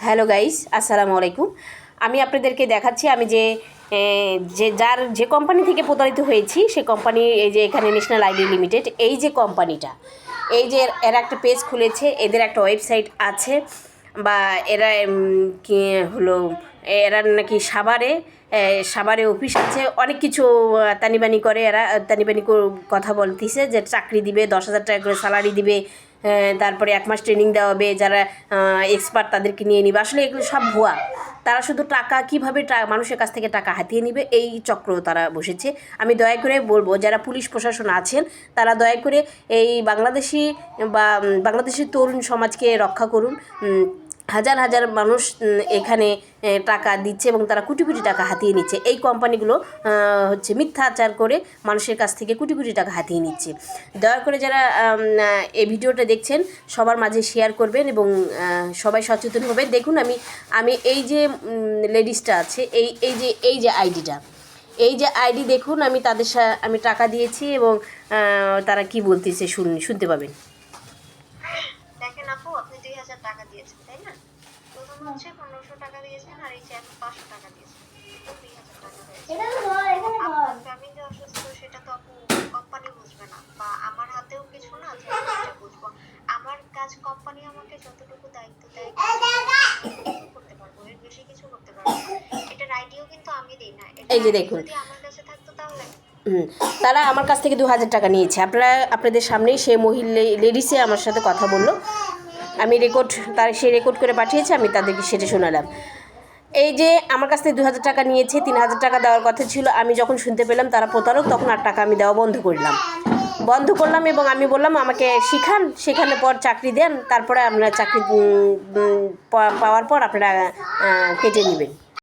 Hello guys, আসসালামু আলাইকুম। আমি আপনাদেরকে দেখাচ্ছি আমি যে কোম্পানি থেকে প্রতারিত হয়েছি সে কোম্পানি, এই যে এখানে ন্যাশনাল আইডি লিমিটেড, এই যে কোম্পানিটা, এই যে এরা একটা পেজ খুলেছে, এদের একটা ওয়েবসাইট আছে, বা এরা কি হলো, এরা নাকি সাভারে অফিস আছে, অনেক কিছু তানিবানি করে। এরা তানিবানি কথা বলতেছে যে চাকরি দিবে, 10,000 টাকা করে স্যালারি দিবে, তারপরে 1 মাস ট্রেনিং দেওয়া হবে, যারা এক্সপার্ট তাদেরকে নিয়ে নিবে। আসলে এগুলো সব ভুয়া। তারা শুধু টাকা কীভাবে মানুষের কাছ থেকে টাকা হাতিয়ে নিবে এই চক্র তারা বসেছে। আমি দয়া করে বলবো, যারা পুলিশ প্রশাসন আছেন তারা দয়া করে এই বাংলাদেশি তরুণ সমাজকে রক্ষা করুন। হাজার হাজার মানুষ এখানে টাকা দিচ্ছে এবং তারা কোটি কোটি টাকা হাতিয়ে নিচ্ছে। এই কোম্পানিগুলো হচ্ছে মিথ্যাচার করে মানুষের কাছ থেকে কোটি কোটি টাকা হাতিয়ে নিচ্ছে। দয়া করে যারা এই ভিডিওটা দেখছেন সবার মাঝে শেয়ার করবেন এবং সবাই সচেতন হবেন। দেখুন, আমি এই যে লেডিসটা আছে, এই যে আইডি দেখুন, আমি আমি টাকা দিয়েছি এবং তারা কি বলতেছে শুনতে পাবেন। দেখেন আপু, আপনি 2,000 টাকা দিয়েছেন, তাই না? প্রথম হচ্ছে 1,500 টাকা দিয়েছেন, আর এই যে এখন 500 টাকা দিয়েছেন, 2,000 টাকা হয়েছে। আপনার ফ্যামিলি অসুস্থ, সেটা তো আপু কোম্পানি বুঝবে না, বা আমার হাতেও কিছু না যে আমি এটা বুঝবো। আমার কাজ কোম্পানি আমাকে যতটুকু দায়িত্ব দেয় কিছু করতে পারবো, এর বেশি কিছু করতে পারবো না। এটার আইডিও কিন্তু আমি দেই না। এই যে দেখুন, যদি আমার কাছে থাকতো তাহলে তারা আমার কাছ থেকে 2,000 টাকা নিয়েছে। আপনাদের সামনেই সে লেডিসে আমার সাথে কথা বললো। আমি সে রেকর্ড করে পাঠিয়েছে, আমি তাদেরকে সেটা শোনালাম। এই যে আমার কাছ থেকে 2,000 টাকা নিয়েছে, 3,000 টাকা দেওয়ার কথা ছিল। আমি যখন শুনতে পেলাম তারা প্রতারক, তখন আর টাকা আমি দেওয়া বন্ধ করলাম এবং আমি বললাম আমাকে শেখানোর পর চাকরি দেন, তারপরে আপনারা চাকরি পাওয়ার পর আপনারা কেটে নেবেন।